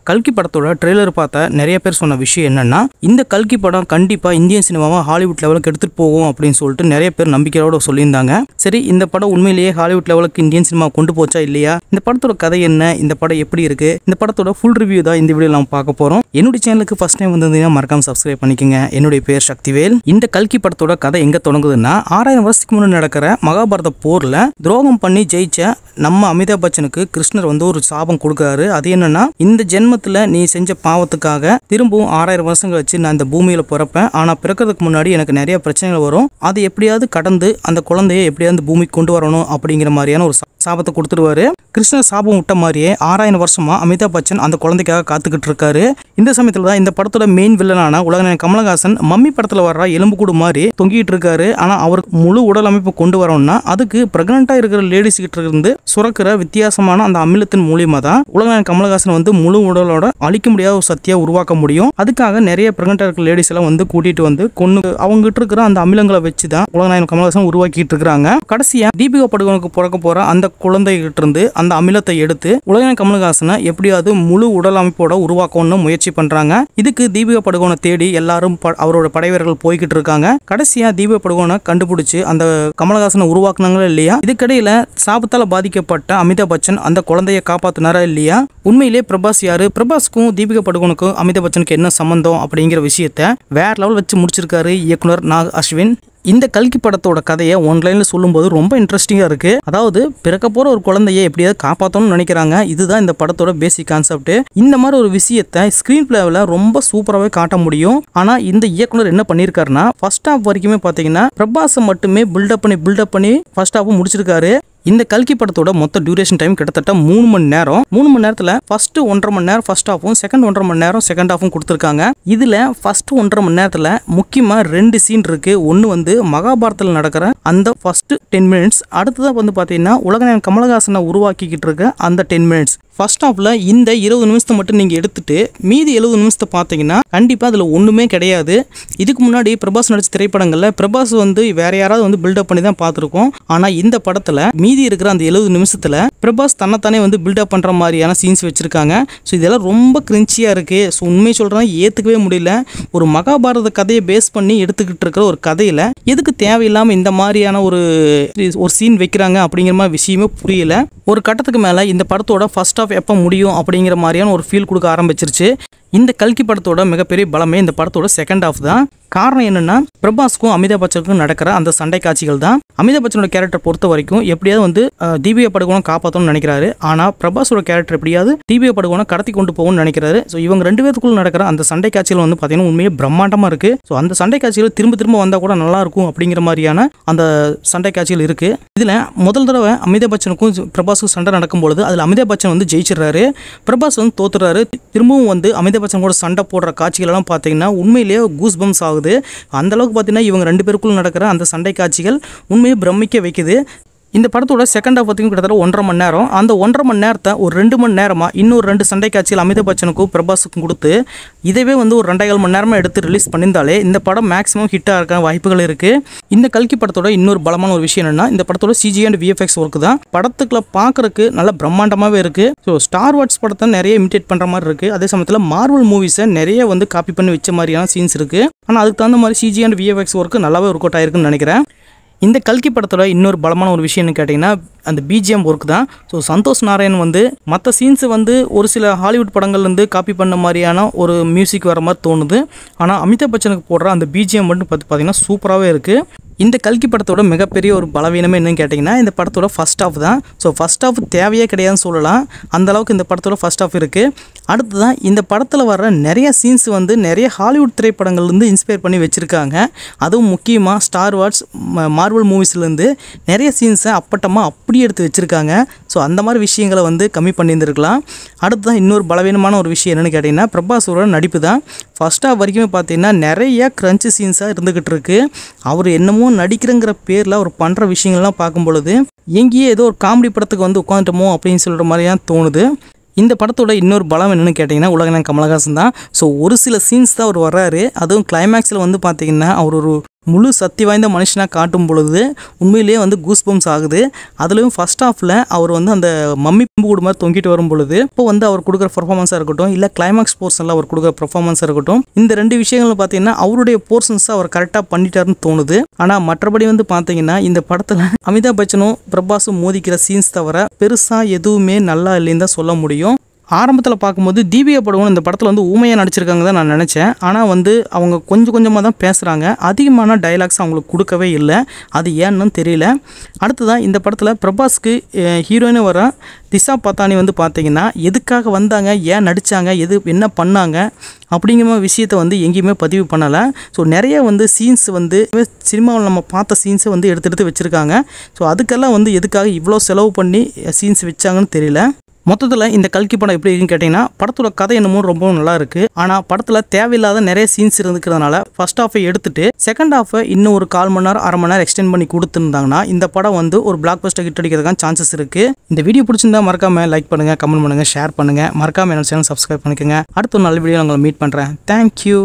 கல்கி படத்தோட ட்ரெய்லர் பார்த்த நிறைய பேர் சொன்ன விஷயம் என்னன்னா, இந்த கல்கி படம் கண்டிப்பா இந்தியன் சினிமாவை ஹாலிவுட் லெவலுக்கு எடுத்துட்டு போகும் அப்படின்னு சொல்லிட்டு நிறைய பேர் நம்பிக்கையோட சொல்லியிருந்தாங்க. சரி, இந்த படம் உண்மையிலேயே ஹாலிவுட் லெவலுக்கு இந்தியன் சினிமா கொண்டு போச்சா இல்லையா, இந்த படத்தோட கதை என்ன, இந்த படம் எப்படி இருக்கு, இந்த படத்தோட ஃபுல் ரிவ்யூ தான் இந்த வீடியோ நம்ம பார்க்க போறோம். என்னுடைய சேனலுக்கு ஃபர்ஸ்ட் டைம் வந்திருந்தீங்கன்னா மறக்காம சப்ஸ்கிரைப் பண்ணிக்கங்க. என்னுடைய பேர் சக்திவேல். இந்த கல்கி படத்தோட கதை எங்க தொடங்குதுன்னா, 6000 வருஷத்துக்கு முன்னாடி நடக்கிற மகாபாரத போர்ல துரோகம் பண்ணி ஜெயிச்ச நம்ம அமிதாப் பச்சனுக்கு கிருஷ்ணர் ஒரு சாபம் கொடுக்குறாரு. அது என்னன்னா, இந்த ஜென்மத்துல நீ செஞ்ச பாவத்துக்காக திரும்பவும் 6000 வருஷம் கழிச்சு நான் இந்த பூமியில பிறப்பேன். ஆனா பிறக்கிறதுக்கு முன்னாடி எனக்கு நிறைய பிரச்சனைகள் வரும். அது எப்படியாவது கடந்து அந்த குழந்தைய எப்படியாவது பூமிக்கு கொண்டு வரணும் அப்படிங்கிற மாதிரியான ஒரு சாபத்தை கொடுத்துருவாரு. கிருஷ்ணர் சாபம் விட்ட மாதிரியே 6000 வருஷமா அமிதாப் பச்சன் அந்த குழந்தைக்காக காத்துக்கிட்டு இருக்காரு. இந்த சமயத்துல தான் இந்த படத்தோட மெயின் வில்லனான உலகநாயகன் கமலஹாசன் மம்மி படத்துல வர்ற எலும்புக்கூடு மாதிரி தொங்கிட்டு இருக்காரு. ஆனா அவருக்கு முழு உடல் அமைப்பு கொண்டு வரணும்னா அதுக்கு பிரெக்னண்டா இருக்கிற லேடிஸ் கிட்ட இருந்து சுரக்கிற வித்தியாசமான அந்த அமிலத்தின் மூலியமா தான் உலகநாயகன் கமலஹாசன் முழு உடலோட அழிக்க முடியாத ஒரு சக்தியா உருவாக்க முடியும். அதுக்காக நிறைய பிரெக்னண்டா இருக்கிற லேடிஸ் எல்லாம் கூட்டிட்டு கொண்டு அவங்க கிட்ட இருக்கிற அந்த அமிலங்களை வச்சுதான் உலகநாயகன் கமலஹாசன் உருவாக்கிட்டு இருக்காங்க. கடைசியா தீபிகா படுகோனுக்கு பிறக்க போற அந்த குழந்தை கிட்ட இருந்து அந்த அமிலத்தை எடுத்து உலகநாயகன் கமலஹாசனை எப்படியாவது முழு உடல் அமைப்போட உருவாக்கணும்னு முயற்சி பண்றாங்க. இதுக்கு தீபிகா படுகோனை தேடி எல்லாரும் அவரோட படைவீரர்கள் போய்கிட்டு இருக்காங்க. கடைசியா தீபிகா படுகோனை கண்டுபிடிச்சு அந்த கமலஹாசனை உருவாக்குனாங்களா இல்லையா, இதுக்கிடையில சாபத்தால பாதிக்கப்பட்ட அமிதாப் பச்சன் அந்த குழந்தைய காப்பாத்தினாரா இல்லையா, உண்மையிலே பிரபாஸ் யாரு, பிரபாஸ்க்கும் தீபிகா படுகோனுக்கும் அமிதாப் பச்சனுக்கு என்ன சம்பந்தம் அப்படிங்கிற விஷயத்த வேற லெவல் வச்சு முடிச்சிருக்காரு இயக்குனர் நாக் அஸ்வின். இந்த கல்கி படத்தோட கதையை ஒன்லைன்ல சொல்லும்போது ரொம்ப இன்ட்ரெஸ்டிங்கா இருக்கு. அதாவது பிறக்க போற ஒரு குழந்தைய எப்படியாவது காப்பாற்றணும்னு நினைக்கிறாங்க. இதுதான் இந்த படத்தோட பேசிக் கான்செப்ட். இந்த மாதிரி ஒரு விஷயத்தை ஸ்கிரீன் பிளேவில் ரொம்ப சூப்பராகவே காட்ட முடியும். ஆனா இந்த இயக்குனர் என்ன பண்ணியிருக்காருன்னா, ஃபர்ஸ்ட் ஹாஃப் வரைக்குமே பாத்தீங்கன்னா பிரபாஸை மட்டுமே பில்டப் பண்ணி ஃபர்ஸ்ட் ஹாஃப் முடிச்சிருக்காரு. இந்த கல்கி படத்தோட மொத்த டியூரேஷன் டைம் கிட்டத்தட்ட 3 மணி நேரம். 3 மணி நேரத்துல ஃபர்ஸ்ட் 1.5 மணி நேரம் ஃபர்ஸ்ட் ஹாஃபும் செகண்ட் 1.5 மணி நேரம் செகண்ட் ஹாஃபும் கொடுத்துருக்காங்க. இதுல ஃபர்ஸ்ட் 1.5 மணி நேரத்துல முக்கியமா 2 சீன் இருக்கு. ஒன்னு மகாபாரதத்தில் நடக்கிற அந்த ஃபர்ஸ்ட் 10 மினிட்ஸ், அடுத்ததான் பாத்தீங்கன்னா உலகநாயகன் கமலஹாசனை உருவாக்கிக்கிட்டு இருக்க அந்த 10 மினிட்ஸ். ஃபர்ஸ்ட் ஹாஃப்ல இந்த 20 நிமிஷத்தை மட்டும் நீங்க எடுத்துட்டு மீதி 70 நிமிஷத்தை பார்த்தீங்கன்னா கண்டிப்பா அதுல ஒண்ணுமே கிடையாது. இதுக்கு முன்னாடி பிரபாஸ் நடிச்ச திரைப்படங்கள்ல பிரபாஸ் வேற யாராவது பில்டப் பண்ணி தான் பார்த்துருக்கோம். ஆனா இந்த படத்துல மீதி இருக்கிற அந்த 70 நிமிஷத்துல பிரபாஸ் தன்னைத்தானே பில்டப் பண்ற மாதிரியான சீன்ஸ் வச்சிருக்காங்க. ஸோ இதெல்லாம் ரொம்ப கிரிஞ்சியா இருக்கு. ஸோ உண்மையை சொல்றேன், ஏத்துக்கவே முடியல. ஒரு மகாபாரத கதையை பேஸ் பண்ணி எடுத்துக்கிட்டு இருக்கிற ஒரு கதையில எதுக்கு தேவையில்லாம இந்த மாதிரியான ஒரு சீன் வைக்கிறாங்க அப்படிங்கிற மாதிரி விஷயமே புரியல. ஒரு கட்டத்துக்கு மேல இந்த படத்தோட ஃபர்ஸ்ட் ஹாஃப் எப்போ முடியும் அப்படிங்கிற மாதிரியான ஒரு ஃபீல் கொடுக்க ஆரம்பிச்சிருச்சு. இந்த கல்கி படத்தோட மிகப்பெரிய பலமே இந்த படத்தோட செகண்ட் ஹாஃப் தான். காரணம் என்னன்னா, பிரபாஸ்க்கும் அமிதாப் பச்சனுக்கும் நடக்கிற அந்த சண்டை காட்சிகள் தான். அமிதாப் பச்சனோட கேரக்டர் பொறுத்த வரைக்கும் எப்படியாவது தீபிகா படுகோனை காப்பாற்றணும்னு நினைக்கிறாரு. ஆனா பிரபாஸோட கேரக்டர் எப்படியாவது தீபிகா படுகோனை கடத்தி கொண்டு போகணும்னு நினைக்கிறாரு. ஸோ இவங்க 2 பேருக்குள்ள நடக்கிற அந்த சண்டை காட்சிகள் பார்த்தீங்கன்னா உண்மையே பிரம்மாண்டமா இருக்கு. ஸோ அந்த சண்டை காட்சிகள் திரும்ப வந்தா கூட நல்லா இருக்கும் அப்படிங்கிற மாதிரியான அந்த சண்டை காட்சிகள் இருக்கு. இதுல முதல் தடவை அமிதாப் பச்சனுக்கும் பிரபாஸுக்கும் சண்டை நடக்கும்பொழுது அதுல அமிதாப் பச்சன் ஜெயிச்சிடறாரு. பிரபாஸ் தோத்துறாரு. திரும்பவும் அமிதாப் பச்சன் கூட சண்டை போடுற காட்சிகள் எல்லாம் பார்த்தீங்கன்னா உண்மையிலேயே கூஸ் பம்ஸ் ஆகுது. அந்த அளவுக்கு பார்த்தீங்கன்னா இவங்க 2 பேருக்குள்ள நடக்கிற அந்த சண்டை காட்சிகள் உண்மையை பிரமிக்க வைக்குது. இந்த படத்தோட செகண்ட் ஹாஃப் பார்த்தீங்கன்னா கிட்டத்தட்ட 1.5 மணி நேரம். அந்த 1.5 மணி நேரத்தை ஒரு 2 மணி நேரமா இன்னொரு 2 சண்டை காட்சிகள் அமிதாப் பச்சனுக்கும் பிரபாஸுக்கும் கொடுத்து இதவே ஒரு 2.5 மணி நேரமா எடுத்து ரிலீஸ் பண்ணியிருந்தாலே இந்த படம் மேக்ஸிமம் ஹிட்டாக இருக்க வாய்ப்புகள் இருக்கு. இந்த கல்கி படத்தோட இன்னொரு பலமான ஒரு விஷயம் என்னன்னா, இந்த படத்தோட CGI அண்ட் VFX ஒர்க் தான். படத்துக்குள்ள பார்க்கறதுக்கு நல்ல பிரம்மாண்டமாவே இருக்கு. ஸோ ஸ்டார் வார்ஸ் படத்தை நிறைய இமிட்டேட் பண்ற மாதிரி இருக்கு. அதே சமயத்தில் மார்வல் மூவிஸை நிறைய காப்பி பண்ணி வச்ச மாதிரியான சீன்ஸ் இருக்கு. ஆனால் அதுக்கு தகுந்த மாதிரி CGI அண்ட் VFX ஒர்க் நல்லாவே ஒர்க் அவுட் ஆயிருக்குன்னு நினைக்கிறேன். இந்த கல்கி படத்தோட இன்னொரு பலமான ஒரு விஷயம்னு கேட்டிங்கன்னா அந்த BGM ஒர்க் தான். ஸோ சந்தோஷ் நாராயண் மற்ற சீன்ஸை ஒரு சில ஹாலிவுட் படங்கள்லேருந்து காப்பி பண்ண மாதிரியான ஒரு மியூசிக் வர மாதிரி தோணுது. ஆனால் அமிதாப் பச்சனுக்கு போடுற அந்த BGM பார்த்தீங்கன்னா சூப்பராகவே இருக்குது. இந்த கல்கி படத்தோட மிகப்பெரிய ஒரு பலவீனமே என்னன்னு கேட்டிங்கன்னா இந்த படத்தோட ஃபர்ஸ்ட் ஹாஃப் தான். ஸோ ஃபர்ஸ்ட் ஹாஃப் தேவையே கிடையாதுன்னு சொல்லலாம். அந்தளவுக்கு இந்த படத்தோட ஃபர்ஸ்ட் ஹாஃப் இருக்குது. அடுத்ததான் இந்த படத்தில் வர்ற நிறைய சீன்ஸ் நிறைய ஹாலிவுட் திரைப்படங்கள்லேருந்து இன்ஸ்பயர் பண்ணி வச்சுருக்காங்க. அதுவும் முக்கியமாக ஸ்டார் வார்ஸ் மார்வல் மூவிஸ்லேருந்து நிறைய சீன்ஸை அப்பட்டமாக அப்படியே எடுத்து வச்சுருக்காங்க. ஸோ அந்த மாதிரி விஷயங்களை கம்மி பண்ணியிருந்துருக்கலாம். அடுத்ததான் இன்னொரு பலவீனமான ஒரு விஷயம் என்னென்னு கேட்டிங்கன்னா பிரபாஸோட நடிப்பு தான். ஃபர்ஸ்ட் ஹாஃப் வரைக்குமே பார்த்தீங்கன்னா நிறைய கிரன்ச்சு சீன்ஸாக இருந்துக்கிட்டு இருக்கு. அவர் என்னமோ நடிக்கிறங்கிற பேரில் அவர் பண்ணுற விஷயங்கள்லாம் பார்க்கும் பொழுது எங்கேயே ஏதோ ஒரு காமெடி படத்துக்கு உட்காந்துட்டோமோ அப்படின்னு சொல்கிற மாதிரியாக தோணுது. இந்த படத்தோட இன்னொரு பலம் என்னன்னு கேட்டிங்கன்னா உலகநாயகன் கமலஹாசன் தான். ஸோ ஒரு சில சீன்ஸ் தான் அவர் வர்றாரு. அதுவும் கிளைமேக்ஸில் பார்த்தீங்கன்னா அவர் ஒரு முழு சக்தி வாய்ந்த மனுஷனாக காட்டும் பொழுது உண்மையிலேயே வந்து கூஸ் பம்ப்ஸ் ஆகுது. அதுலேயும் ஃபர்ஸ்ட் ஹாஃபில் அவர் வந்து அந்த மம்மி பம்பு கூட மாதிரி தொங்கிட்டு வரும் பொழுது இப்போ வந்து அவர் கொடுக்குற பர்ஃபார்மன்ஸாக இருக்கட்டும், இல்லை கிளைமாக்ஸ் போர்ஷனில் அவர் கொடுக்குற பர்ஃபார்மன்ஸாக இருக்கட்டும், இந்த 2 விஷயங்கள் பார்த்தீங்கன்னா அவருடைய போர்ஷன்ஸை அவர் கரெக்டாக பண்ணிட்டாருன்னு தோணுது. ஆனால் மற்றபடி வந்து பார்த்தீங்கன்னா இந்த படத்தில் அமிதாப் பச்சனும் பிரபாஸும் மோதிக்கிற சீன்ஸ் தவிர பெருசாக எதுவுமே நல்லா இல்லைன்னு தான் சொல்ல முடியும். ஆரம்பத்தில் பார்க்கும்போது தீபிகா படுகோன் இந்த படத்தில் வந்து ஊமையாக நடிச்சிருக்காங்க தான் நான் நினச்சேன். ஆனால் வந்து அவங்க கொஞ்சம் கொஞ்சமாக தான் பேசுகிறாங்க, அதிகமான டைலாக்ஸ் அவங்களுக்கு கொடுக்கவே இல்லை. அது ஏன்னு தெரியல. அடுத்ததான் இந்த படத்தில் பிரபாஸ்க்கு ஹீரோயினு வர திஷா பத்தானி வந்து பார்த்தீங்கன்னா எதுக்காக வந்தாங்க, ஏன் நடித்தாங்க, என்ன பண்ணாங்க அப்படிங்கிற விஷயத்தை வந்து எங்கேயுமே பதிவு பண்ணலை. ஸோ நிறைய வந்து சீன்ஸ் வந்து சினிமாவில் நம்ம பார்த்த சீன்ஸை வந்து எடுத்து வச்சுருக்காங்க. ஸோ அதுக்கெல்லாம் வந்து எதுக்காக இவ்வளோ செலவு பண்ணி சீன்ஸ் வச்சாங்கன்னு தெரியல. மொத்தத்தில் இந்த கல்கி படம் எப்படி இருக்குன்னு கேட்டிங்கன்னா படத்தோட கதை என்னமோ ரொம்பவும் நல்லா இருக்குது. ஆனால் படத்தில் தேவையில்லாத நிறைய சீன்ஸ் இருந்துக்கிறதுனால ஃபர்ஸ்ட் ஹாஃபை எடுத்துட்டு செகண்ட் ஹாஃபை இன்னும் ஒரு 1/4 மணி நேரம் 1/2 மணி நேரம் எக்ஸ்டெண்ட் பண்ணி கொடுத்துருந்தாங்கன்னா இந்த படம் வந்து ஒரு பிளாக் பஸ்டர் ஹிட் அடிக்கிறதுக்கான சான்சஸ் இருக்குது. இந்த வீடியோ பிடிச்சிருந்தா மறக்காம லைக் பண்ணுங்கள், கமெண்ட் பண்ணுங்கள், ஷேர் பண்ணுங்கள். மறக்காம என்னோட சேனல் சப்ஸ்கிரைப் பண்ணிக்கோங்க. அடுத்த ஒரு நல்ல வீடியோ உங்களை மீட் பண்ணுறேன். தேங்க்யூ.